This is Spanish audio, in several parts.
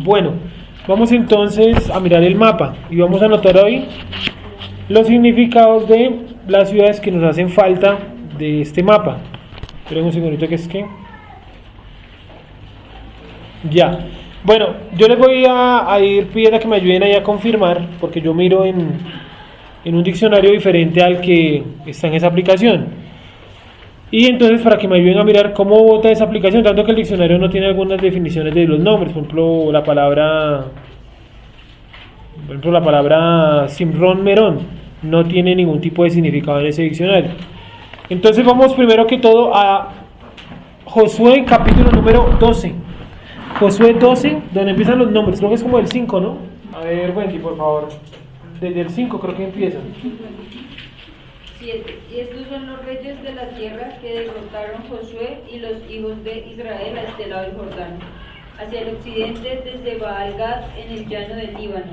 Bueno, vamos entonces a mirar el mapa y vamos a anotar hoy los significados de las ciudades que nos hacen falta de este mapa. Esperen un segundito que es que... Ya. Bueno, yo les voy a ir pidiendo que me ayuden ahí a confirmar, porque yo miro en un diccionario diferente al que está en esa aplicación. Y entonces para que me ayuden a mirar cómo vota esa aplicación, tanto que el diccionario no tiene algunas definiciones de los nombres, por ejemplo la palabra Simrón Merón no tiene ningún tipo de significado en ese diccionario. Entonces vamos primero que todo a Josué capítulo número 12. Josué 12, donde empiezan los nombres, creo que es como el 5, ¿no? A ver, Wendy, por favor. Desde el 5 creo que empieza. 7. Y estos son los reyes de la tierra que derrotaron Josué y los hijos de Israel a este lado del Jordán, hacia el occidente desde Baal-Gad en el llano del Líbano,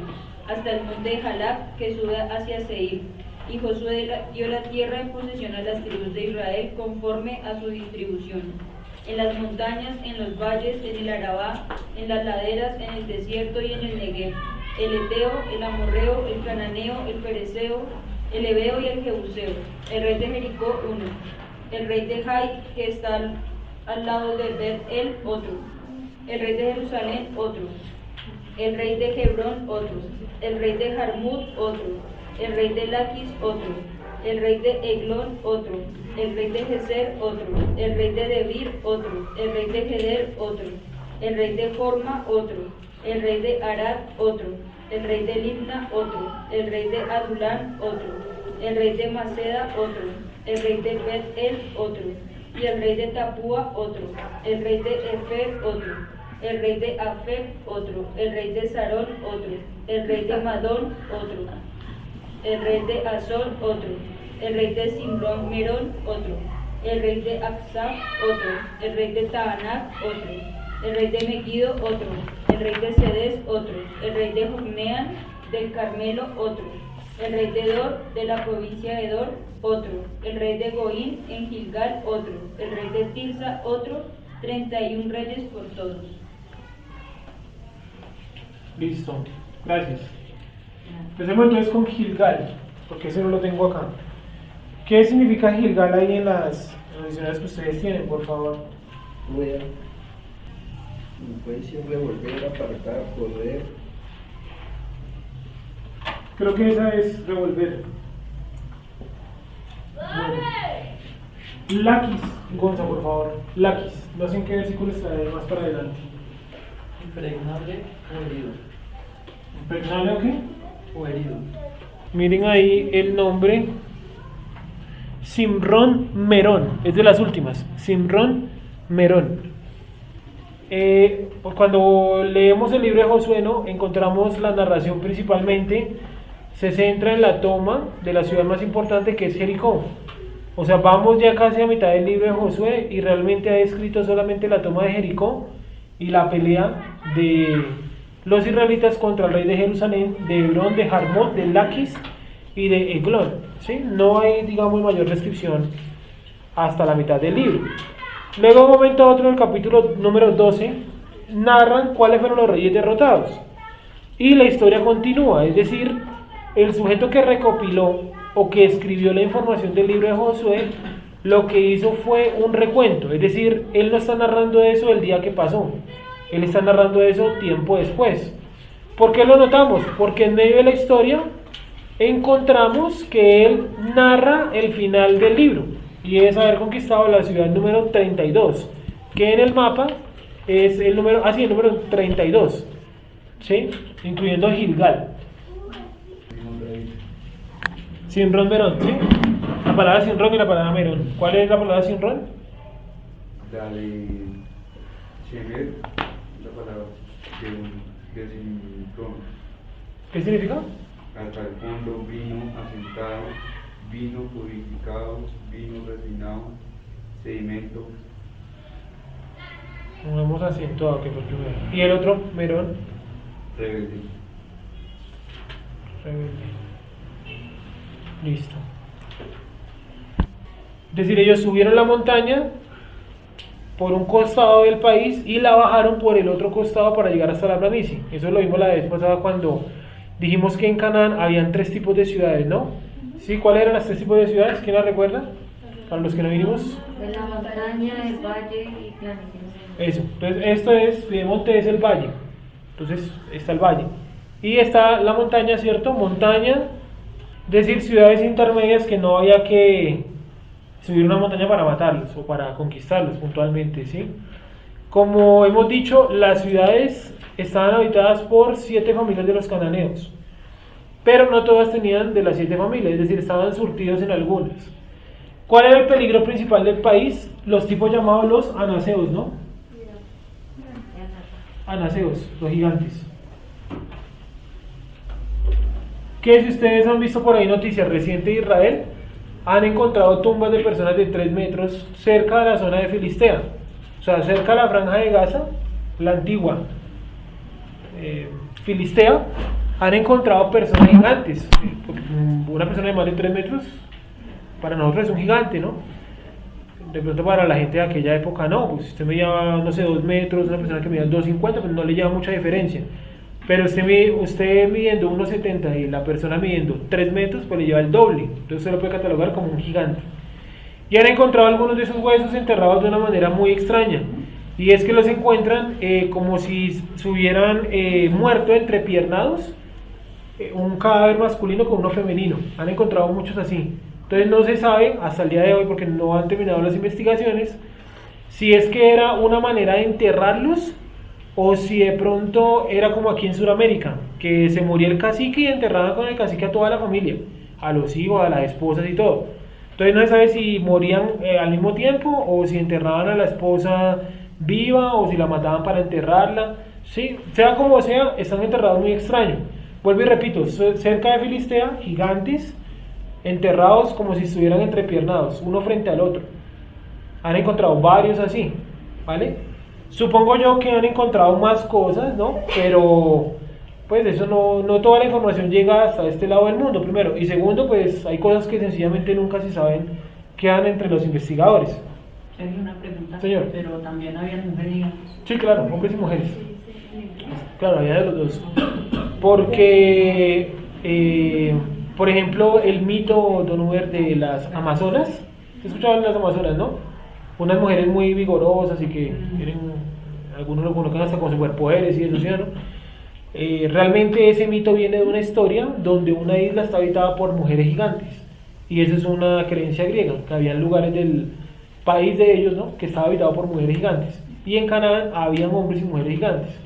hasta el monte Jalak que sube hacia Seir. Y Josué dio la tierra en posesión a las tribus de Israel conforme a su distribución, en las montañas, en los valles, en el Arabá, en las laderas, en el desierto y en el Negev, el Eteo, el Amorreo, el Cananeo, el Pereceo, el Ebeo y el Jebuseo, el rey de Jericó, uno, el rey de Jai, que está al lado de Bet-El, otro, el rey de Jerusalén, otro, el rey de Hebrón, otro, el rey de Jarmut, otro, el rey de Laquis, otro, el rey de Eglón, otro, el rey de Geser, otro, el rey de Debir, otro, el rey de Geder, otro, el rey de Jorma, otro, el rey de Arad, otro, el rey de Libna, otro, el rey de Adulán, otro, el rey de Maceda, otro, el rey de Bet-El, otro, y el rey de Tapúa, otro, el rey de Efer, otro, el rey de Afec, otro, el rey de Sarón, otro, el rey de Madón, otro, el rey de Azor, otro, el rey de Simrón Merón, otro, el rey de Aksaf, otro, el rey de Taanac, otro, el rey de Megiddo, otro, el rey de Cedes, otro, el rey de Jognean del Carmelo, otro, el rey de Dor de la provincia de Dor, otro, el rey de Goín en Gilgal, otro, el rey de Tirsa, otro, 31 reyes por todos. Listo, gracias. Empecemos entonces con Gilgal, porque ese no lo tengo acá. ¿Qué significa Gilgal ahí en las diccionarios que ustedes tienen, por favor? Rueda. Puede ser revolver, apartar, correr. Creo que esa es revolver. Bueno. Laquis, Gonza, por favor. Laquis, no sé en qué versículo está más para adelante. Impregnable o herido. ¿Impregnable o qué? O herido. Miren ahí el nombre. Simrón Merón, es de las últimas. Simrón Merón. Cuando leemos el libro de Josué, ¿no?, encontramos la narración principalmente se centra en la toma de la ciudad más importante, que es Jericó. O sea, vamos ya casi a mitad del libro de Josué y realmente ha escrito solamente la toma de Jericó y la pelea de los israelitas contra el rey de Jerusalén, de Hebrón, de Jarmut, de Laquis y de Eglón, ¿sí? No hay, digamos, mayor descripción hasta la mitad del libro. Luego, de un momento a otro, en el capítulo número 12, narran cuáles fueron los reyes derrotados. Y la historia continúa, es decir, el sujeto que recopiló o que escribió la información del libro de Josué, lo que hizo fue un recuento, es decir, él no está narrando eso el día que pasó, él está narrando eso tiempo después. ¿Por qué lo notamos? Porque en medio de la historia encontramos que él narra el final del libro, y es haber conquistado la ciudad número 32, que en el mapa es el número, el número 32, ¿sí? Incluyendo Gilgal. Simrón Merón, ¿sí? La palabra Simrón y la palabra Merón. ¿Cuál es la palabra Simrón? Dale, Shemer, la palabra de Simrón. ¿Qué significa? Hasta el fondo, vino asentado, vino purificado, vino refinado, sedimento. Vamos acentuado, que fue el primero. ¿Y el otro, Merón? Rebelde. Rebelde. Listo. Es decir, ellos subieron la montaña por un costado del país y la bajaron por el otro costado para llegar hasta la planicie. Eso lo vimos la vez pasada cuando dijimos que en Canaán habían 3 tipos de ciudades, ¿no? ¿Sí? ¿Cuáles eran las 3 tipos de ciudades? ¿Quién las recuerda? Para los que no vinimos. De la montaña, el valle y planicie. Eso, entonces esto es, monte es el valle, entonces está el valle. Y está la montaña, ¿cierto? Montaña, es decir, ciudades intermedias que no había que subir una montaña para matarlos o para conquistarlos puntualmente, ¿sí? Como hemos dicho, las ciudades estaban habitadas por 7 familias de los cananeos, pero no todas tenían de las 7 familias, es decir, estaban surtidos en algunas. ¿Cuál era el peligro principal del país? Los tipos llamados los anaseos, ¿no? Anaseos, los gigantes. Que si ustedes han visto por ahí noticias recientes de Israel, han encontrado tumbas de personas de 3 metros cerca de la zona de Filistea, o sea, cerca de la franja de Gaza, la antigua Filistea, han encontrado personas gigantes. Una persona de más de 3 metros, para nosotros es un gigante, ¿no? De pronto para la gente de aquella época no, pues si usted me lleva, no sé, 2 metros, una persona que mide 2,50, pues no le lleva mucha diferencia. Pero usted midiendo 1,70 y la persona midiendo 3 metros, pues le lleva el doble. Entonces usted lo puede catalogar como un gigante. Y han encontrado algunos de esos huesos enterrados de una manera muy extraña. Y es que los encuentran como si se hubieran muerto entrepiernados, un cadáver masculino con uno femenino. Han encontrado muchos así. Entonces no se sabe hasta el día de hoy, porque no han terminado las investigaciones, si es que era una manera de enterrarlos o si de pronto era como aquí en Sudamérica, que se moría el cacique y enterraban con el cacique a toda la familia, a los hijos, a las esposas y todo. Entonces no se sabe si morían al mismo tiempo o si enterraban a la esposa viva o si la mataban para enterrarla. Sí, sea como sea, están enterrados muy extraño. Vuelvo y repito, cerca de Filistea, gigantes enterrados como si estuvieran entrepiernados, uno frente al otro. Han encontrado varios así, ¿vale? Supongo yo que han encontrado más cosas, ¿no? Pero pues eso no toda la información llega hasta este lado del mundo, primero. Y segundo, pues hay cosas que sencillamente nunca se saben, quedan entre los investigadores. Sergio, una pregunta. Señor. Pero también habían mujeres gigantes. Sí, claro, hombres y mujeres. Claro, había de los dos. Porque, por ejemplo, el mito, don Uber, de las Amazonas. ¿Has escuchado de las Amazonas, no? Unas mujeres muy vigorosas y que tienen, algunos lo colocan hasta con superpoderes y eso, ¿sí, no? Realmente ese mito viene de una historia donde una isla está habitada por mujeres gigantes. Y esa es una creencia griega, que había lugares del país de ellos, ¿no?, que estaba habitado por mujeres gigantes. Y en Canaán habían hombres y mujeres gigantes.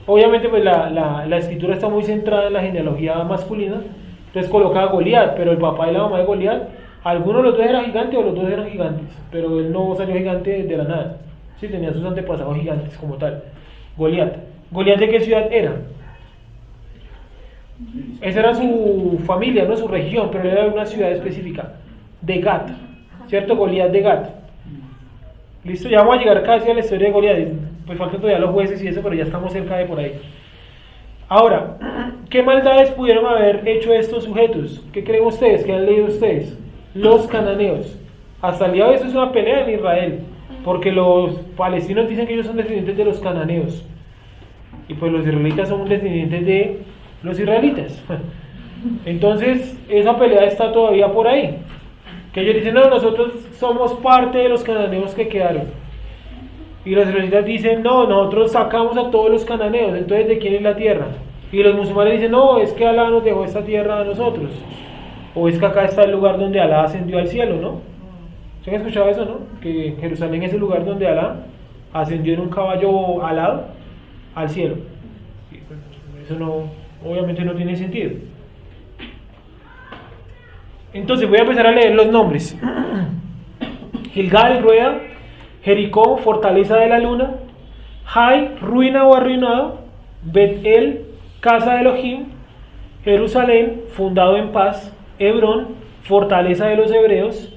Obviamente pues la escritura está muy centrada en la genealogía masculina, entonces coloca a Goliat, pero el papá y la mamá de Goliat, alguno de los dos era gigante o los dos eran gigantes, pero él no salió gigante de la nada, sí, tenía sus antepasados gigantes como tal. Goliat, ¿de qué ciudad era? Esa era su familia, no su región, pero era de una ciudad específica, de Gat, ¿cierto? Goliat de Gat. Listo, ya vamos a llegar casi a la historia de Goliat, pues faltan todavía los jueces y eso, pero ya estamos cerca de por ahí. Ahora, ¿qué maldades pudieron haber hecho estos sujetos? ¿Qué creen ustedes? ¿Qué han leído ustedes? Los cananeos. Hasta el día de hoy eso es una pelea en Israel, porque los palestinos dicen que ellos son descendientes de los cananeos, y pues los israelitas son descendientes de los israelitas. Entonces, esa pelea está todavía por ahí. Que ellos dicen, no, nosotros somos parte de los cananeos que quedaron. Y los israelitas dicen, no, nosotros sacamos a todos los cananeos, entonces ¿de quién es la tierra? Y los musulmanes dicen, no, es que Alá nos dejó esta tierra a nosotros. O es que acá está el lugar donde Alá ascendió al cielo, ¿no? ¿Se han escuchado eso, no? Que Jerusalén es el lugar donde Alá ascendió en un caballo alado al cielo. Eso no, obviamente no tiene sentido. Entonces voy a empezar a leer los nombres. Gilgal, rueda. Jericó, fortaleza de la luna. Jai, ruina o arruinado. Bet-El, casa de Elohim. Jerusalén, fundado en paz. Hebrón, fortaleza de los hebreos.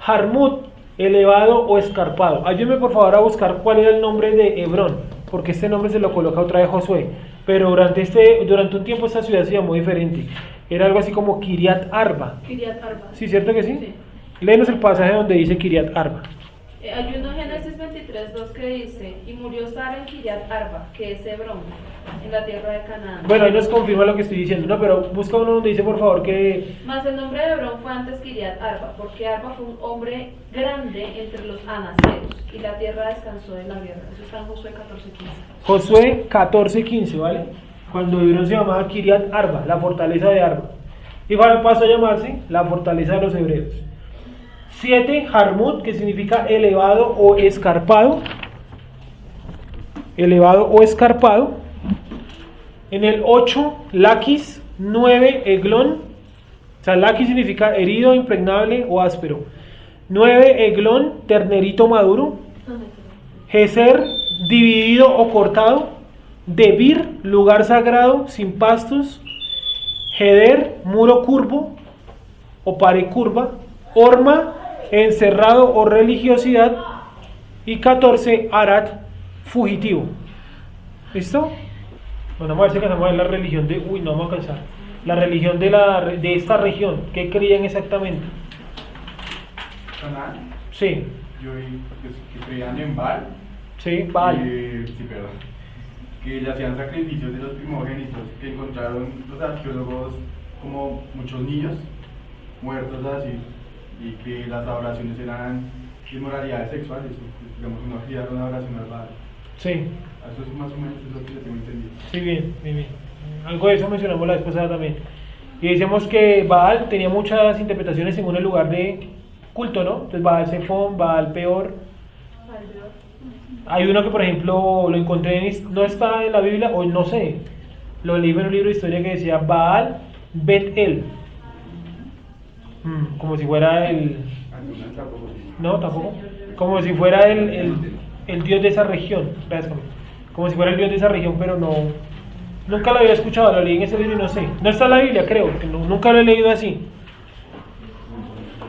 Jarmut, elevado o escarpado. Ayúdenme por favor a buscar cuál era el nombre de Hebrón, porque este nombre se lo coloca otra vez Josué. Pero durante un tiempo esta ciudad se llamó diferente. Era algo así como Kiriat Arba. Kiriat Arba. ¿Sí, cierto que sí? Sí. Léenos el pasaje donde dice Kiriat Arba. Ayuno Génesis 23, 23:2 que dice, y murió Sara en Kiriat Arba, que es Hebrón, en la tierra de Canaán. Bueno, ahí nos confirma lo que estoy diciendo, ¿no? Pero busca uno donde dice, por favor, que... Mas el nombre de Hebrón fue antes Kiriat Arba, porque Arba fue un hombre grande entre los anaseos, y la tierra descansó de la guerra. Eso está en Josué 14:15. Josué 14:15, ¿vale? Cuando Hebrón se llamaba Kiriat Arba, la fortaleza de Arba. Y ahora pasó a llamarse la fortaleza de los hebreos. 7, Jarmut, que significa elevado o escarpado. Elevado o escarpado. En el 8, Laquis. 9, Eglón. O sea, Laquis significa herido, impregnable o áspero. 9, Eglón, ternerito maduro. Geser, dividido o cortado. Debir, lugar sagrado, sin pastos. Heder, muro curvo o pared curva. Orma, encerrado o religiosidad. Y 14, Arat, fugitivo. ¿Listo? Bueno, vamos a ver si alcanzamos a ver la religión de... Uy, no vamos a alcanzar. La religión de esta región. ¿Qué creían exactamente? Canaán. Sí. Yo vi que creían en Baal. Sí, Baal. Sí, perdón. Que le hacían sacrificios de los primogénitos, que encontraron los arqueólogos como muchos niños muertos así, y que las adoraciones eran inmoralidades sexuales, digamos, uno hacía una adoración al Baal. Sí. Eso es más o menos lo que yo tengo entendido. Sí, bien, bien, bien. Algo de eso mencionamos la vez pasada también. Y decíamos que Baal tenía muchas interpretaciones según el lugar de culto, ¿no? Entonces Baal Zephon, Baal Peor. Hay uno que, por ejemplo, lo encontré, no está en la Biblia, o no sé, lo leí en un libro de historia que decía Baal Bet El. Como si fuera el... No, tampoco. Como si fuera el dios de esa región. Gracias, como si fuera el dios de esa región, pero no... Nunca lo había escuchado, lo leí en ese libro y no sé. No está en la Biblia, creo, que nunca lo he leído así.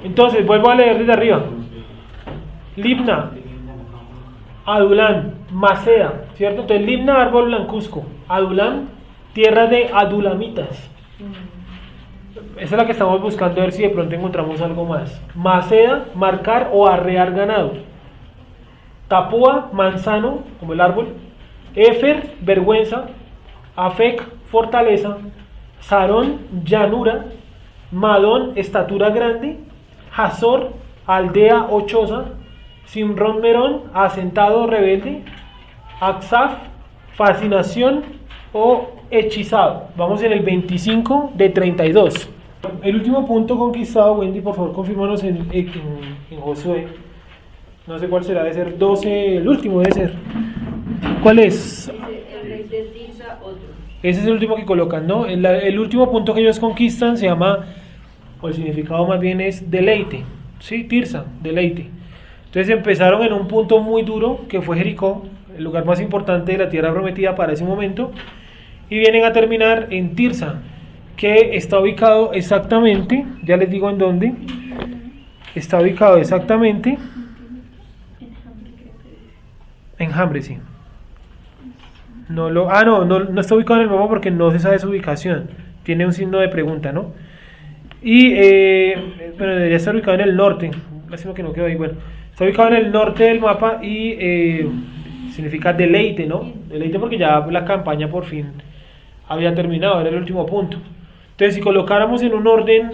Entonces, vuelvo a leer desde arriba. Libna, Adulán, Maceda, ¿cierto? Entonces, Libna, árbol blancuzco. Adulán, tierra de adulamitas. Esa es la que estamos buscando, a ver si de pronto encontramos algo más. Maceda, marcar o arrear ganado. Tapúa, manzano, como el árbol. Éfer, vergüenza. Afec, fortaleza. Sarón, llanura. Madón, estatura grande. Hazor, aldea o choza. Simrón, Merón, asentado, rebelde. Aksaf, fascinación o hechizado. Vamos en el 25 de 32. El último punto conquistado, Wendy, por favor, confírmanos en Josué. No sé cuál será, debe ser 12, el último debe ser. ¿Cuál es? Dice el rey de Tirsa, otro. Ese es el último que colocan, ¿no? El último punto que ellos conquistan se llama, o el significado más bien es deleite. Sí, Tirsa, deleite. Entonces empezaron en un punto muy duro, que fue Jericó, el lugar más importante de la tierra prometida para ese momento, y vienen a terminar en Tirsa, que está ubicado exactamente, ya les digo en dónde, está ubicado exactamente en Jambre, sí. No está ubicado en el mapa porque no se sabe su ubicación, tiene un signo de pregunta, ¿no? Y, pero debería estar ubicado en el norte, lástima que no quedó ahí, bueno, está ubicado en el norte del mapa y significa deleite, ¿no? Deleite porque ya la campaña por fin había terminado, era el último punto. Entonces, si colocáramos en un orden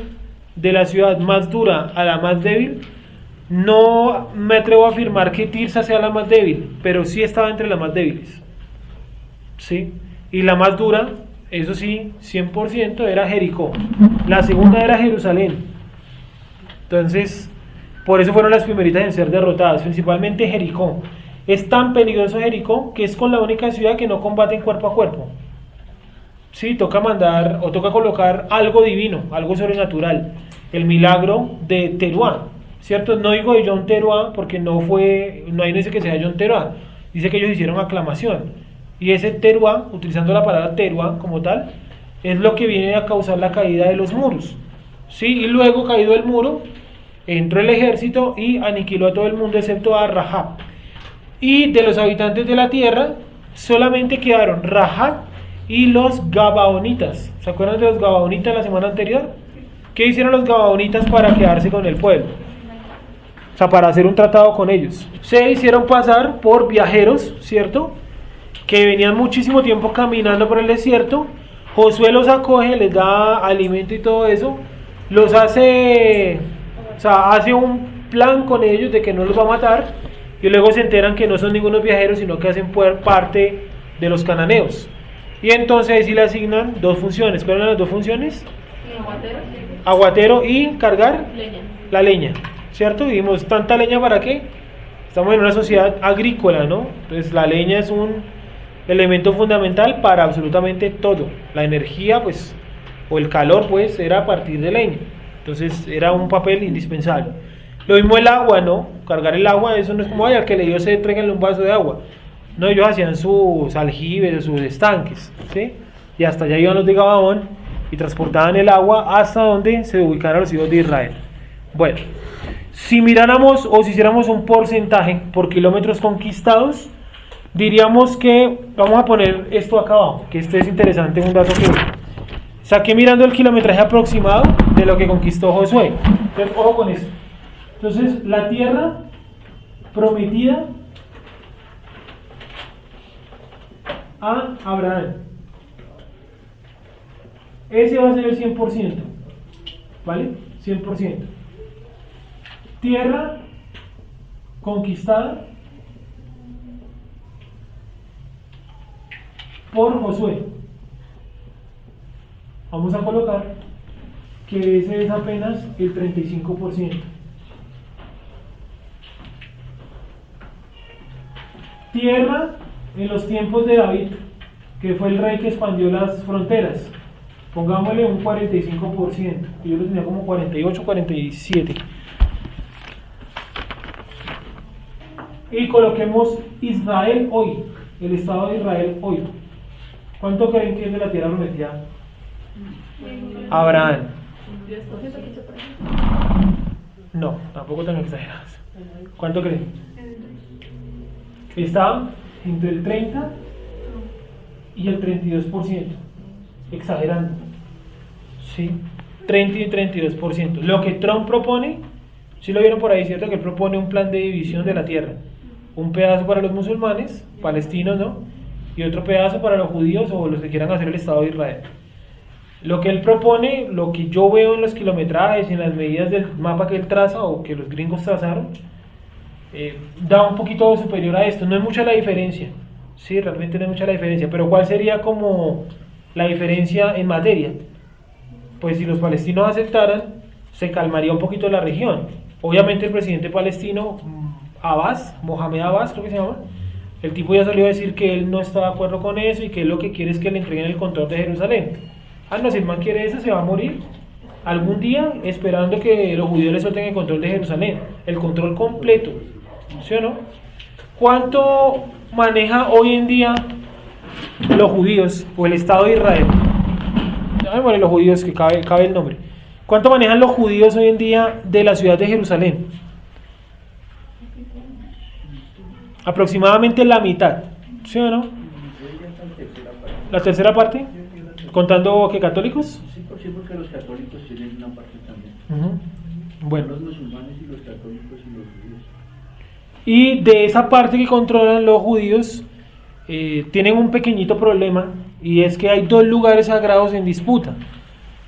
de la ciudad más dura a la más débil, no me atrevo a afirmar que Tirsa sea la más débil, pero sí estaba entre las más débiles. ¿Sí? Y la más dura, eso sí, 100% era Jericó. La segunda era Jerusalén. Entonces, por eso fueron las primeritas en ser derrotadas, principalmente Jericó. Es tan peligroso Jericó que es con la única ciudad que no combaten cuerpo a cuerpo. Sí, toca mandar o toca colocar algo divino, algo sobrenatural. El milagro de Teruá, ¿cierto? No digo de John Teruá porque no ahí no dice que sea John Teruá, dice que ellos hicieron aclamación. Y ese Teruá, utilizando la palabra Teruá como tal, es lo que viene a causar la caída de los muros. Sí, y luego caído el muro, entró el ejército y aniquiló a todo el mundo excepto a Rahab. Y de los habitantes de la tierra solamente quedaron Rahab y los Gabaonitas. ¿Se acuerdan de los Gabaonitas la semana anterior? ¿Qué hicieron los Gabaonitas para quedarse con el pueblo? sea, para hacer un tratado con ellos. Se hicieron pasar por viajeros, ¿cierto? Que venían muchísimo tiempo caminando por el desierto. Josué los acoge, les da alimento y todo eso, los hace, o sea, hace un plan con ellos de que no los va a matar, y luego se enteran que no son ningunos viajeros, sino que hacen parte de los cananeos. Y entonces ahí sí le asignan dos funciones. ¿Cuáles eran las dos funciones? Aguatero y cargar la leña, ¿cierto? Y dijimos, ¿tanta leña para qué? Estamos en una sociedad agrícola, ¿no? Entonces la leña es un elemento fundamental para absolutamente todo. La energía, pues, o el calor, pues, era a partir de leña. Entonces era un papel indispensable. Lo mismo el agua, ¿no? Cargar el agua, eso no es como, ay, al que le dio sed, tráiganle un vaso de agua. No, ellos hacían sus aljibes, sus estanques, ¿sí? Y hasta allá iban los de Gabaón y transportaban el agua hasta donde se ubicaran los hijos de Israel. Bueno, si miráramos o si hiciéramos un porcentaje por kilómetros conquistados, diríamos que, vamos a poner esto acá abajo, que este es interesante, un dato que saqué mirando el kilometraje aproximado de lo que conquistó Josué. Entonces, ojo con eso. Entonces, la tierra prometida a Abraham, ese va a ser el 100%, ¿vale? 100%. Tierra conquistada por Josué. Vamos a colocar que ese es apenas el 35%. Tierra en los tiempos de David, que fue el rey que expandió las fronteras, pongámosle un 45%, yo lo tenía como 48, 47. Y coloquemos Israel hoy, el Estado de Israel hoy. ¿Cuánto creen que es de la tierra prometida? Abraham. No, tampoco tan exagerados. ¿Cuánto creen? Está entre el 30 y el 32%, exagerando, ¿sí? 30 y 32%. Lo que Trump propone, ¿sí lo vieron por ahí, cierto? Que él propone un plan de división de la tierra. Un pedazo para los musulmanes, palestinos, ¿no? Y otro pedazo para los judíos o los que quieran hacer el Estado de Israel. Lo que él propone, lo que yo veo en los kilometrajes y en las medidas del mapa que él traza o que los gringos trazaron, da un poquito superior a esto. No es mucha la diferencia, sí, realmente no es mucha la diferencia, pero ¿cuál sería como la diferencia en materia? Pues si los palestinos aceptaran, se calmaría un poquito la región. Obviamente el presidente palestino Abbas, Mohamed Abbas creo que se llama, el tipo ya salió a decir que él no está de acuerdo con eso y que él lo que quiere es que le entreguen el control de Jerusalén. No, si el man quiere eso, se va a morir algún día esperando que los judíos le suelten el control de Jerusalén, el control completo, ¿sí o no? ¿Cuánto maneja hoy en día los judíos o el Estado de Israel? Bueno, los judíos, que cabe el nombre. ¿Cuánto manejan los judíos hoy en día de la ciudad de Jerusalén? Aproximadamente la mitad, ¿sí o no? ¿La tercera parte? ¿Contando que católicos? Sí, porque los católicos tienen una parte también. Bueno. Los musulmanes y los católicos y los judíos. Y de esa parte que controlan los judíos, tienen un pequeñito problema, y es que hay dos lugares sagrados en disputa.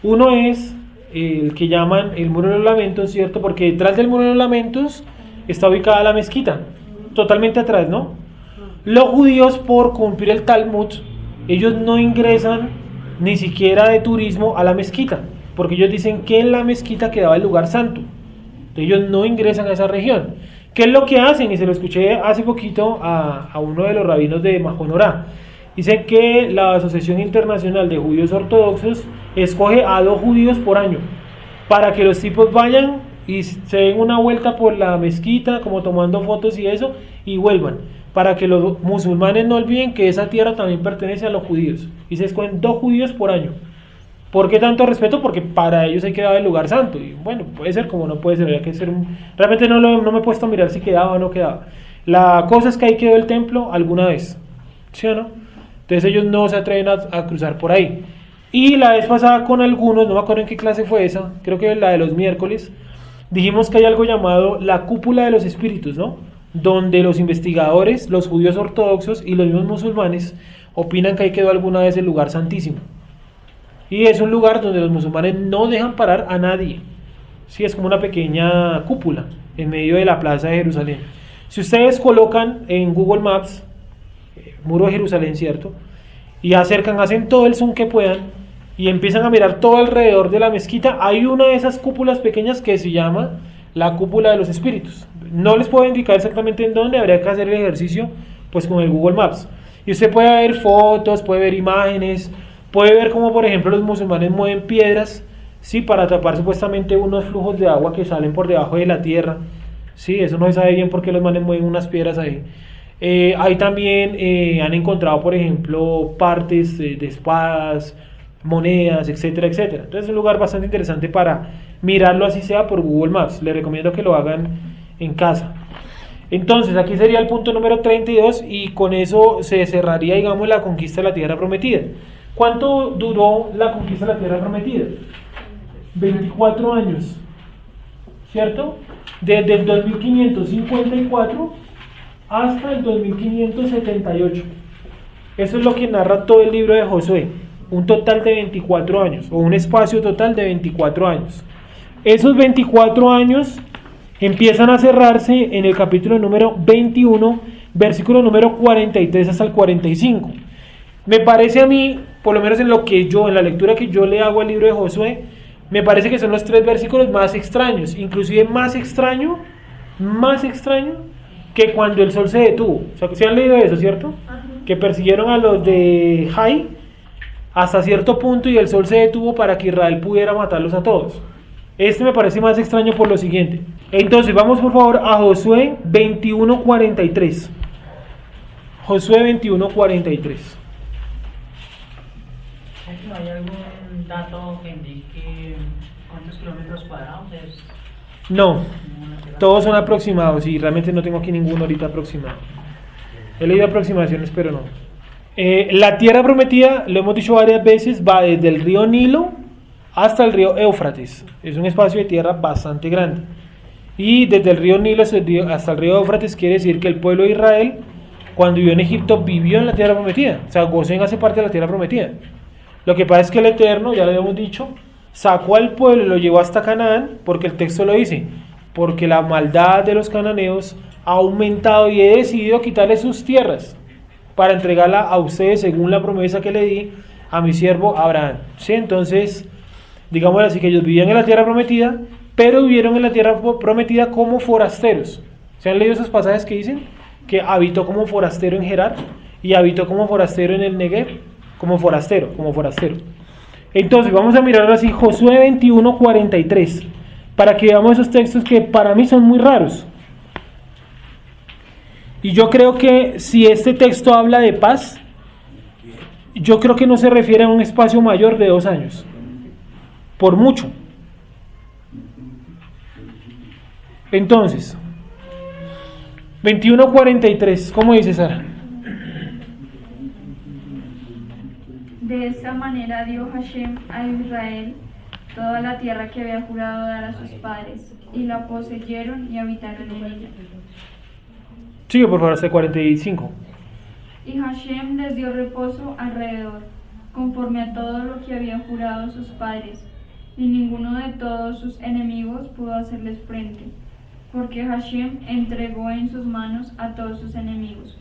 Uno es el que llaman el Muro de los Lamentos, ¿cierto? Porque detrás del Muro de los Lamentos está ubicada la mezquita, totalmente atrás, ¿no? Los judíos, por cumplir el Talmud, ellos no ingresan ni siquiera de turismo a la mezquita, porque ellos dicen que en la mezquita quedaba el lugar santo. Entonces ellos no ingresan a esa región. ¿Qué es lo que hacen? Y se lo escuché hace poquito a uno de los rabinos de Majonorá. Dice que la Asociación Internacional de Judíos Ortodoxos escoge a 2 judíos por año para que los tipos vayan y se den una vuelta por la mezquita, como tomando fotos y eso, y vuelvan, para que los musulmanes no olviden que esa tierra también pertenece a los judíos, y se escogen 2 judíos por año. ¿Por qué tanto respeto? Porque para ellos hay que dar el lugar santo, y bueno, puede ser como no puede ser, hay que ser realmente no me he puesto a mirar si quedaba o no quedaba. La cosa es que ahí quedó el templo alguna vez, ¿sí o no? Entonces ellos no se atreven a cruzar por ahí. Y la vez pasada con algunos, no me acuerdo en qué clase fue esa, creo que la de los miércoles, dijimos que hay algo llamado la cúpula de los espíritus, ¿no? Donde los investigadores, los judíos ortodoxos y los mismos musulmanes opinan que ahí quedó alguna vez el lugar santísimo. Y es un lugar donde los musulmanes no dejan parar a nadie. Sí, es como una pequeña cúpula en medio de la plaza de Jerusalén. Si ustedes colocan en Google Maps, muro de Jerusalén, ¿cierto? Y hacen todo el zoom que puedan y empiezan a mirar todo alrededor de la mezquita, hay una de esas cúpulas pequeñas que se llama la cúpula de los espíritus. No les puedo indicar exactamente en dónde, habría que hacer el ejercicio pues con el Google Maps. Y usted puede ver fotos, puede ver imágenes, puede ver cómo por ejemplo los musulmanes mueven piedras, ¿sí? Para tapar supuestamente unos flujos de agua que salen por debajo de la tierra. Sí, eso no se sabe bien por qué los manes mueven unas piedras ahí. Ahí también han encontrado por ejemplo partes de espadas, monedas, etcétera, etcétera. Entonces es un lugar bastante interesante para mirarlo, así sea por Google Maps. Les recomiendo que lo hagan en casa. Entonces aquí sería el punto número 32 y con eso se cerraría, digamos, la conquista de la tierra prometida. ¿Cuánto duró la conquista de la tierra prometida? 24 años, ¿cierto? Desde el 2554 hasta el 2578. Eso es lo que narra todo el libro de Josué. Un total de 24 años, o un espacio total de 24 años. Esos 24 años empiezan a cerrarse en el capítulo número 21, versículo número 43 hasta el 45. Me parece a mí, por lo menos en la lectura que yo le hago al libro de Josué, me parece que son los 3 versículos más extraños, inclusive más extraño que cuando el sol se detuvo. O sea, ¿se han leído eso, cierto? Que persiguieron a los de Jai hasta cierto punto y el sol se detuvo para que Israel pudiera matarlos a todos. Este me parece más extraño por lo siguiente. Entonces vamos por favor a Josué 21:43. Josué 21:43. ¿Hay algún dato que indique cuántos kilómetros cuadrados es? No, todos son aproximados y realmente no tengo aquí ninguno ahorita aproximado. He leído aproximaciones pero no. La tierra prometida, lo hemos dicho varias veces, va desde el río Nilo hasta el río Éufrates. Es un espacio de tierra bastante grande. Y desde el río Nilo hasta el río Éufrates quiere decir que el pueblo de Israel, cuando vivió en Egipto, vivió en la tierra prometida. O sea, Gosén hace parte de la tierra prometida. Lo que pasa es que el Eterno, ya lo habíamos dicho, sacó al pueblo y lo llevó hasta Canaán, porque el texto lo dice, porque la maldad de los cananeos ha aumentado y he decidido quitarles sus tierras para entregarla a ustedes según la promesa que le di a mi siervo Abraham. ¿Sí? Entonces, digamos así, que ellos vivían en la tierra prometida, pero vivieron en la tierra prometida como forasteros. ¿Se han leído esos pasajes que dicen? Que habitó como forastero en Gerar y habitó como forastero en el Negev, como forastero. Entonces, vamos a mirar ahora sí Josué 21:43, para que veamos esos textos que para mí son muy raros. Y yo creo que si este texto habla de paz, yo creo que no se refiere a un espacio mayor de 2 años, por mucho. Entonces, 21:43, ¿cómo dice Sara? De esta manera dio Hashem a Israel toda la tierra que había jurado dar a sus padres, y la poseyeron y habitaron en ella. Sigue por favor hasta el 45. Y Hashem les dio reposo alrededor, conforme a todo lo que había jurado a sus padres, y ninguno de todos sus enemigos pudo hacerles frente, porque Hashem entregó en sus manos a todos sus enemigos.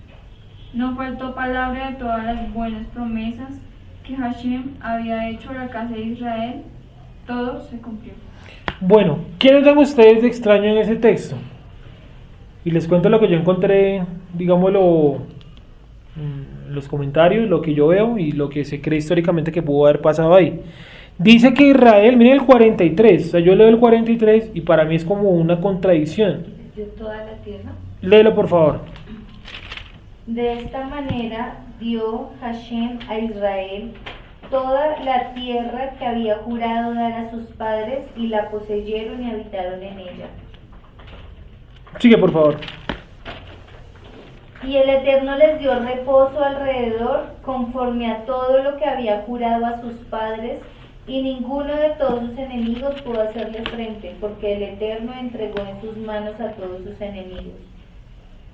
No faltó palabra de todas las buenas promesas que Hashem había hecho a la casa de Israel, todo se cumplió. Bueno, ¿qué notan ustedes de extraño en ese texto? Y les cuento lo que yo encontré, digámoslo, los comentarios, lo que yo veo y lo que se cree históricamente que pudo haber pasado ahí. Dice que Israel, miren el 43, o sea, yo leo el 43 y para mí es como una contradicción. ¿De toda la tierra? Léelo por favor. De esta manera dio Hashem a Israel toda la tierra que había jurado dar a sus padres, y la poseyeron y habitaron en ella. Sigue por favor. Y el Eterno les dio reposo alrededor, conforme a todo lo que había jurado a sus padres, Y ninguno de todos sus enemigos pudo hacerle frente, porque el Eterno entregó en sus manos a todos sus enemigos.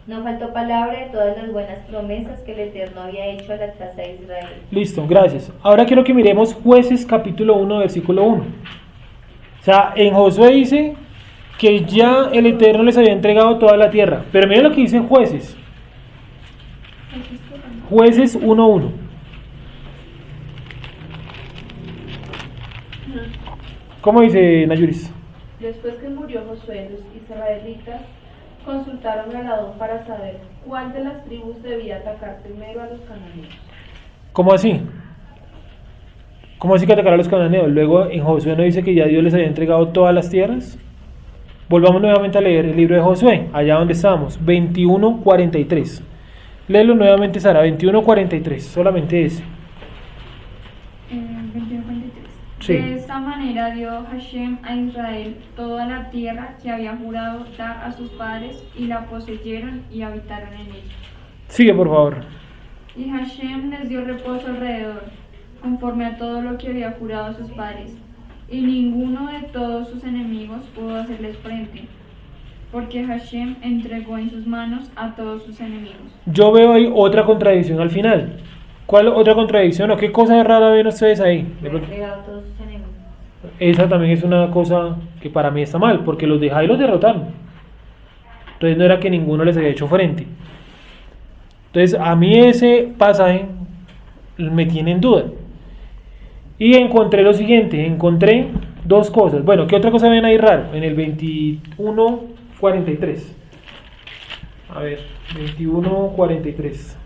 No faltó palabra de todas las buenas promesas que el Eterno había hecho a la casa de Israel. Listo, gracias. Ahora quiero que miremos Jueces capítulo 1, versículo 1. O sea, en Josué dice que ya el Eterno les había entregado toda la tierra. Pero miren lo que dice Jueces. Jueces 1:1. ¿Cómo dice Nayuris? Después que murió Josué, los israelitas consultaron a Adón para saber cuál de las tribus debía atacar primero a los cananeos. ¿Cómo así? ¿Cómo así que atacar a los cananeos? Luego en Josué no dice que ya Dios les había entregado todas las tierras. Volvamos nuevamente a leer el libro de Josué, allá donde estábamos, 21:43. Léelo nuevamente, Sara, 21:43, solamente ese. 21:43. Sí. De esta manera dio Hashem a Israel toda la tierra que había jurado dar a sus padres, y la poseyeron y habitaron en ella. Sigue, por favor. Y Hashem les dio reposo alrededor, conforme a todo lo que había jurado a sus padres, y ninguno de todos sus enemigos pudo hacerles frente, porque Hashem entregó en sus manos a todos sus enemigos. Yo veo ahí otra contradicción al final. ¿Cuál otra contradicción o qué cosa rara ven ustedes ahí? De pronto, Entregado a todos sus enemigos. esa también es una cosa que para mí está mal, porque los de Jai los derrotaron. Entonces no era que ninguno les había hecho frente. Entonces a mí ese pasaje me tiene en duda. Y encontré lo siguiente, encontré dos cosas. Bueno, ¿qué otra cosa ven ahí raro? En el 21:43. A ver, 21:43.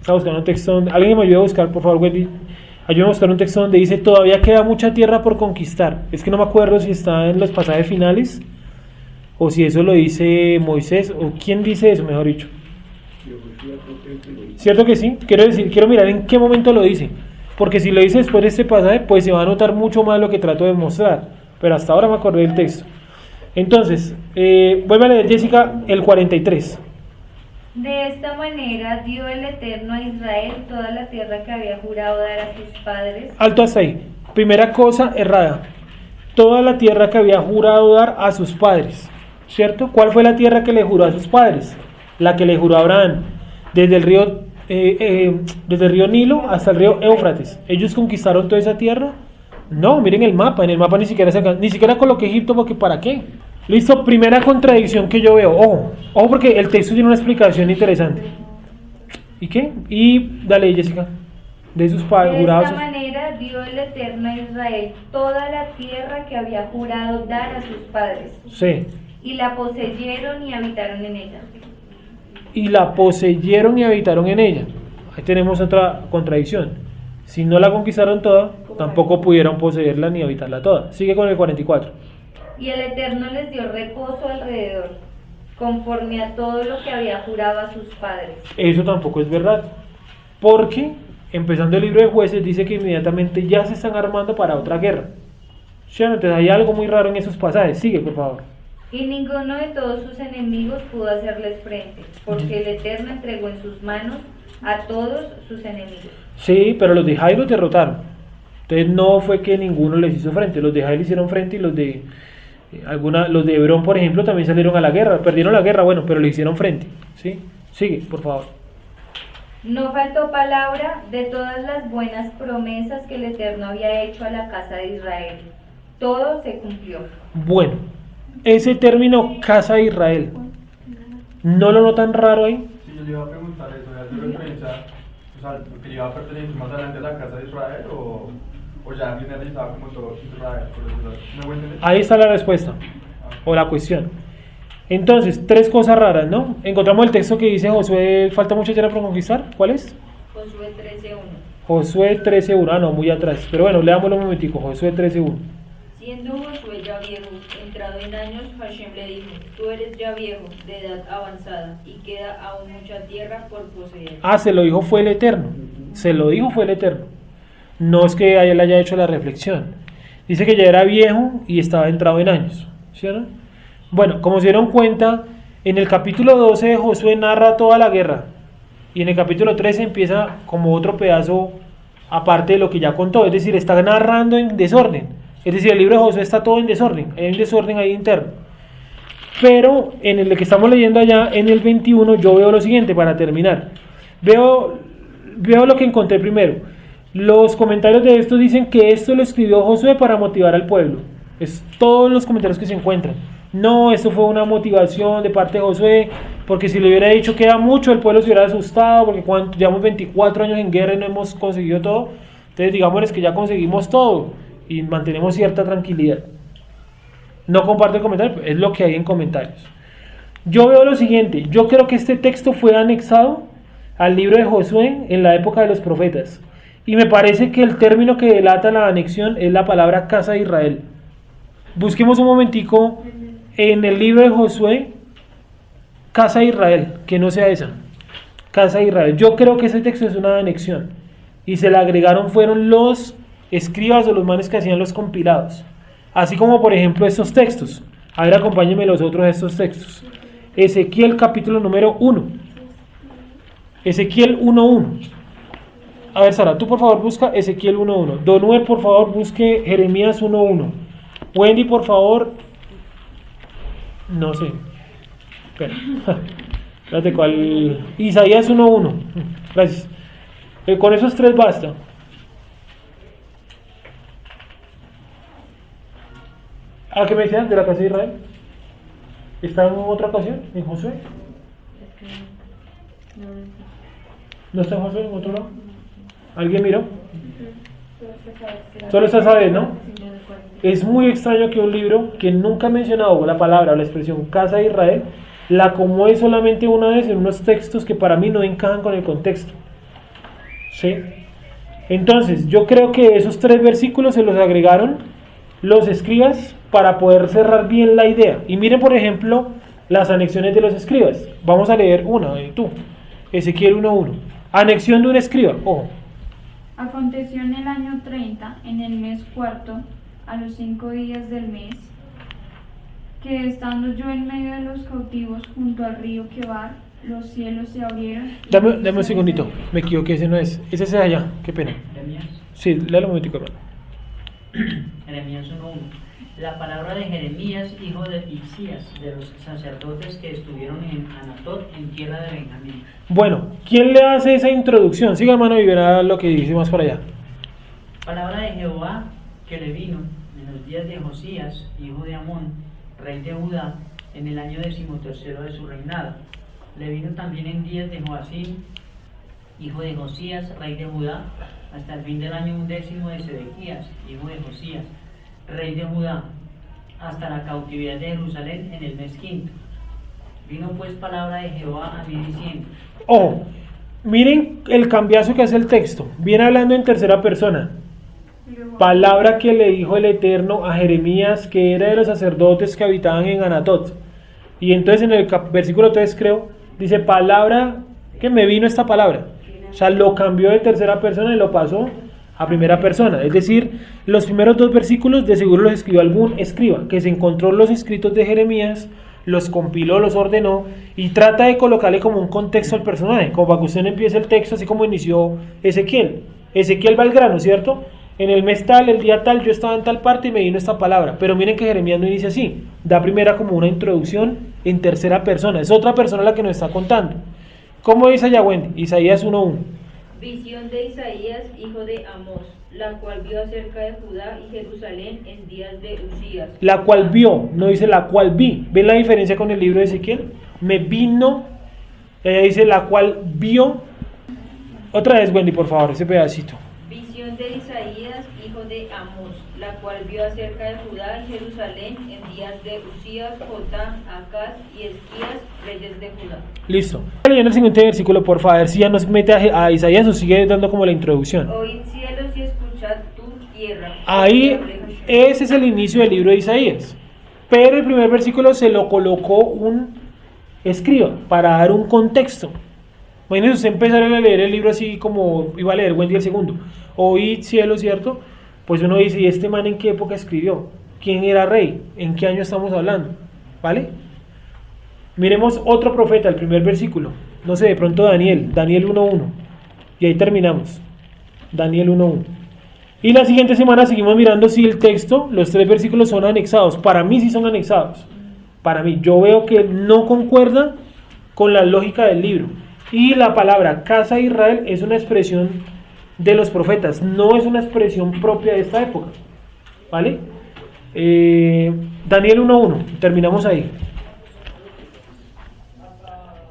Estaba buscando un texto donde... ¿Alguien me ayuda a buscar, por favor, Wendy? Ayúdame a buscar un texto donde dice: todavía queda mucha tierra por conquistar. Es que no me acuerdo si está en los pasajes finales o si eso lo dice Moisés, o quién dice eso, mejor dicho. ¿Cierto que sí? Quiero mirar en qué momento lo dice, porque si lo dice después de este pasaje, pues se va a notar mucho más lo que trato de mostrar, pero hasta ahora me acordé del texto. Entonces, vuelve a leer, Jessica, el 43. De esta manera dio el Eterno a Israel toda la tierra que había jurado dar a sus padres. Alto hasta ahí. Primera cosa errada: toda la tierra que había jurado dar a sus padres, ¿cierto? ¿Cuál fue la tierra que le juró a sus padres? La que le juró a Abraham, desde el río Nilo hasta el río Éufrates. ¿Ellos conquistaron toda esa tierra? No, miren el mapa. En el mapa ni siquiera coloqué Egipto, porque ¿para qué? Listo, primera contradicción que yo veo. Ojo, porque el texto tiene una explicación interesante. ¿Y qué? Y dale, Jessica. De sus padres jurados. De esta manera dio el Eterno a Israel toda la tierra que había jurado dar a sus padres. Sí. Y la poseyeron y habitaron en ella. Y la poseyeron y habitaron en ella. Ahí tenemos otra contradicción. Si no la conquistaron toda, tampoco pudieron poseerla ni habitarla toda. Sigue con el 44. Y el Eterno les dio reposo alrededor, conforme a todo lo que había jurado a sus padres. Eso tampoco es verdad, porque empezando el libro de Jueces dice que inmediatamente ya se están armando para otra guerra. ¿Sí? Entonces hay algo muy raro en esos pasajes. Sigue, por favor. Y ninguno de todos sus enemigos pudo hacerles frente, porque el Eterno entregó en sus manos a todos sus enemigos. Sí, pero los de Jai los derrotaron. Entonces no fue que ninguno les hizo frente. Los de Jai le hicieron frente, y los de Hebrón, por ejemplo, también salieron a la guerra. Perdieron la guerra, bueno, pero le hicieron frente. ¿Sí? Sigue, por favor. No faltó palabra de todas las buenas promesas que el Eterno había hecho a la casa de Israel. Todo se cumplió. Bueno, ese término casa de Israel, ¿no lo notan raro ahí? Sí, yo le iba a preguntar eso, ¿hace referencia, o sea, que le iba a pertenecer más adelante a la casa de Israel o ya finalizaba como todo Israel? ¿Me voy a entender? Ahí está la respuesta, o la cuestión. Entonces, tres cosas raras, ¿no? Encontramos el texto que dice Josué, falta mucha tierra por conquistar. ¿Cuál es? Josué 13:1. Josué 13:1, no, muy atrás. Pero bueno, leámoslo un momentico, Josué 13:1. Siendo Josué ya viejo, entrado en años, Hashem le dijo: tú eres ya viejo, de edad avanzada, y queda aún mucha tierra por poseer. Se lo dijo fue el Eterno. Se lo dijo fue el Eterno. No es que él haya hecho la reflexión. Dice que ya era viejo y estaba entrado en años, ¿cierto? Bueno, como se dieron cuenta, en el capítulo 12 de Josué narra toda la guerra, y en el capítulo 13 empieza como otro pedazo aparte de lo que ya contó, es decir, está narrando en desorden, es decir, el libro de Josué está todo en desorden, hay un desorden ahí interno. Pero en el que estamos leyendo allá, en el 21, yo veo lo siguiente para terminar. Veo lo que encontré primero. Los comentarios de esto dicen que esto lo escribió Josué para motivar al pueblo. Es todos los comentarios que se encuentran. No, esto fue una motivación de parte de Josué, porque si le hubiera dicho que era mucho, el pueblo se hubiera asustado, porque llevamos 24 años en guerra y no hemos conseguido todo. Entonces digámosles que ya conseguimos todo y mantenemos cierta tranquilidad. No comparto el comentario, es lo que hay en comentarios. Yo veo lo siguiente, yo creo que este texto fue anexado al libro de Josué en la época de los profetas. Y me parece que el término que delata la anexión es la palabra casa de Israel. Busquemos un momentico en el libro de Josué, casa de Israel, que no sea esa, casa de Israel. Yo creo que ese texto es una anexión y se le agregaron fueron los escribas o los manes que hacían los compilados. Así como por ejemplo estos textos. A ver, acompáñenme los otros de estos textos. Ezequiel capítulo número 1. Ezequiel 1.1. A ver, Sara, tú por favor busca Ezequiel 1.1. Donuel, por favor, busque Jeremías 1.1. Wendy, por favor. No sé. Espera. Espérate, ¿cuál? Isaías 1.1. Gracias. Con esos tres basta. ¿A qué me decían de la casa de Israel? ¿Está en otra ocasión? ¿En Josué? ¿No está en Josué en otro lado? ¿Alguien miró? Solo está saber, ¿no? Es muy extraño que un libro que nunca ha mencionado la palabra o la expresión casa de Israel la acomode solamente una vez en unos textos que para mí no encajan con el contexto. ¿Sí? Entonces, yo creo que esos tres versículos se los agregaron los escribas para poder cerrar bien la idea. Y miren, por ejemplo, las anexiones de los escribas. Vamos a leer una, tú. Ezequiel 1.1. Anexión de un escriba. Ojo. Aconteció en el año 30, en el mes cuarto, a los 5 días del mes, que estando yo en medio de los cautivos junto al río Quebar, los cielos se abrieron. Dame un segundito, me equivoqué, ese no es. Ese es allá, qué pena. Jeremías. Sí, léalo un momentico, hermano. Jeremías 1.1. La palabra de Jeremías, hijo de Hilcías, de los sacerdotes que estuvieron en Anatot, en tierra de Benjamín. Bueno, ¿quién le hace esa introducción? Siga, hermano, y verá lo que dice más por allá. Palabra de Jehová que le vino en los días de Josías, hijo de Amón, rey de Judá, en el año 13º de su reinado. Le vino también en días de Joacim, hijo de Josías, rey de Judá, hasta el fin del año 11 de Sedequías, hijo de Josías, rey de Judá, hasta la cautividad de Jerusalén en el mes quinto. Vino pues palabra de Jehová a mí diciendo. Oh, miren el cambiazo que hace el texto. Viene hablando en tercera persona. Palabra que le dijo el Eterno a Jeremías, que era de los sacerdotes que habitaban en Anatot. Y entonces en el versículo 3 creo, dice palabra que me vino esta palabra. O sea, lo cambió de tercera persona y lo pasó a primera persona. Es decir, los primeros dos versículos de seguro los escribió algún escriba que se encontró los escritos de Jeremías, los compiló, los ordenó y trata de colocarle como un contexto al personaje, como para que usted no empiece el texto así como inició Ezequiel. Ezequiel va al grano, ¿cierto? En el mes tal, el día tal, yo estaba en tal parte y me vino esta palabra. Pero miren que Jeremías no inicia así. Da primera como una introducción en tercera persona. Es otra persona la que nos está contando. ¿Cómo dice allá Wendy? Isaías 1.1. Visión de Isaías, hijo de Amós, la cual vio acerca de Judá y Jerusalén en días de Usías. La cual vio, no dice la cual vi. ¿Ven la diferencia con el libro de Ezequiel? Me vino, ella dice la cual vio. Otra vez Wendy, por favor, ese pedacito. Visión de Isaías, hijo de Amós, la cual vio acerca de Judá y Jerusalén en días de Usías, Jotam, Acaz y Esquías, reyes de Judá. Listo. Leyendo el siguiente versículo, por favor, a ver si ya nos mete a Isaías o sigue dando como la introducción. Oíd cielos y escuchad tu tierra. Ahí, ese es el inicio del libro de Isaías. Pero el primer versículo se lo colocó un escriba para dar un contexto. Imagínense usted empezar a leer el libro así como iba a leer Wendy el segundo. Oíd cielo, ¿cierto? Pues uno dice, ¿y este man en qué época escribió? ¿Quién era rey? ¿En qué año estamos hablando? ¿Vale? Miremos otro profeta, el primer versículo. No sé, de pronto Daniel 1.1. Y ahí terminamos. Daniel 1.1. Y la siguiente semana seguimos mirando si el texto, los 3 versículos son anexados. Para mí sí son anexados. Para mí, yo veo que no concuerda con la lógica del libro. Y la palabra casa de Israel es una expresión de los profetas, no es una expresión propia de esta época. ¿Vale? Daniel 1.1, terminamos ahí.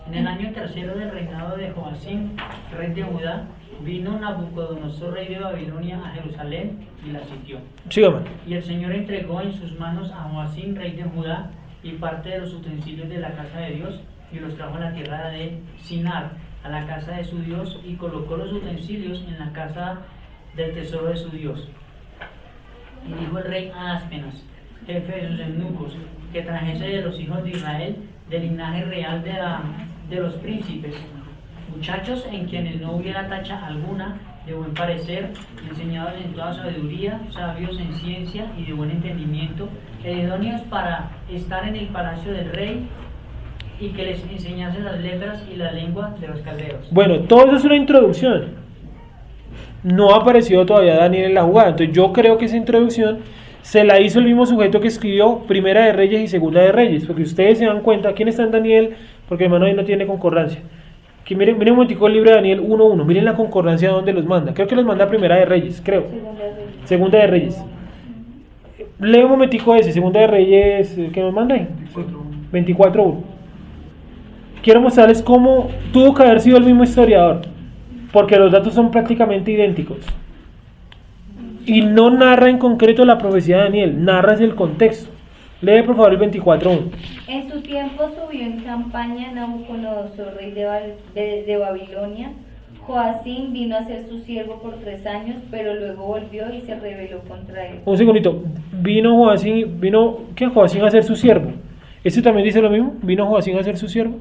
En el año tercero del reinado de Joacim, rey de Judá, vino Nabucodonosor, rey de Babilonia, a Jerusalén y la sitió. Sígame. Y el Señor entregó en sus manos a Joacim, rey de Judá, y parte de los utensilios de la casa de Dios, y los trajo a la tierra de Sinar, a la casa de su Dios, y colocó los utensilios en la casa del tesoro de su Dios. Y dijo el rey a Aspenas, jefe de sus eunucos, que trajese de los hijos de Israel, del linaje real de los príncipes, muchachos en quienes no hubiera tacha alguna, de buen parecer, enseñados en toda sabiduría, sabios en ciencia y de buen entendimiento, idóneos para estar en el palacio del rey, y que les enseñase las letras y la lengua de los caldeos. Bueno, todo eso es una introducción. No ha aparecido todavía Daniel en la jugada. Entonces yo creo que esa introducción se la hizo el mismo sujeto que escribió Primera de Reyes y Segunda de Reyes. Porque ustedes se dan cuenta, ¿quién está en Daniel? Porque hermano ahí no tiene concordancia. Aquí miren un momentico el libro de Daniel 1.1. Miren la concordancia donde los manda. Creo que los manda Primera de Reyes, creo. Segunda de Reyes. Lee un momentico ese, Segunda de Reyes, ¿qué nos manda ahí? 24.1. Quiero mostrarles cómo tuvo que haber sido el mismo historiador, porque los datos son prácticamente idénticos. Y no narra en concreto la profecía de Daniel, narra el contexto. Lee por favor el 24.1. En su tiempo subió en campaña Nabucodonosor, rey de Babilonia. Joacim vino a ser su siervo por 3 años, pero luego volvió y se rebeló contra él. Un segundito, ¿qué Joacim a ser su siervo? ¿Este también dice lo mismo? ¿Vino Joacim a ser su siervo?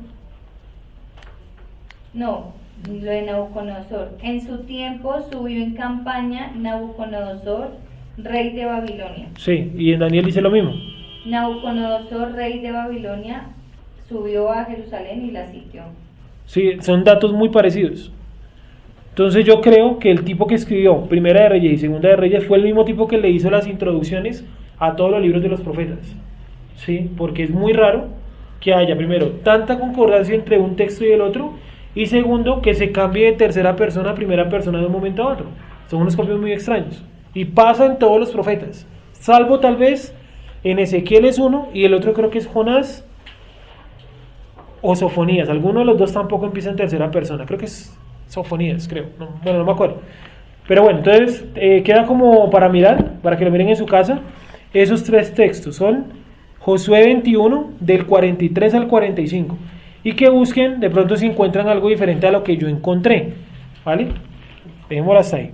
No, lo de Nabucodonosor. En su tiempo subió en campaña Nabucodonosor, rey de Babilonia. Sí, y en Daniel dice lo mismo. Nabucodonosor, rey de Babilonia, subió a Jerusalén y la sitió. Sí, son datos muy parecidos. Entonces yo creo que el tipo que escribió Primera de Reyes y Segunda de Reyes fue el mismo tipo que le hizo las introducciones a todos los libros de los profetas. Sí, porque es muy raro que haya, primero, tanta concordancia entre un texto y el otro, y segundo, que se cambie de tercera persona a primera persona de un momento a otro. Son unos cambios muy extraños. Y pasa en todos los profetas, salvo tal vez en Ezequiel es uno, y el otro creo que es Jonás o Sofonías. Alguno de los dos tampoco empieza en tercera persona, creo que es Sofonías, creo. No me acuerdo. Pero bueno, entonces queda como para mirar, para que lo miren en su casa. Esos 3 textos son Josué 21, del 43 al 45. Y que busquen de pronto si encuentran algo diferente a lo que yo encontré. ¿Vale? Dejémoslo hasta ahí.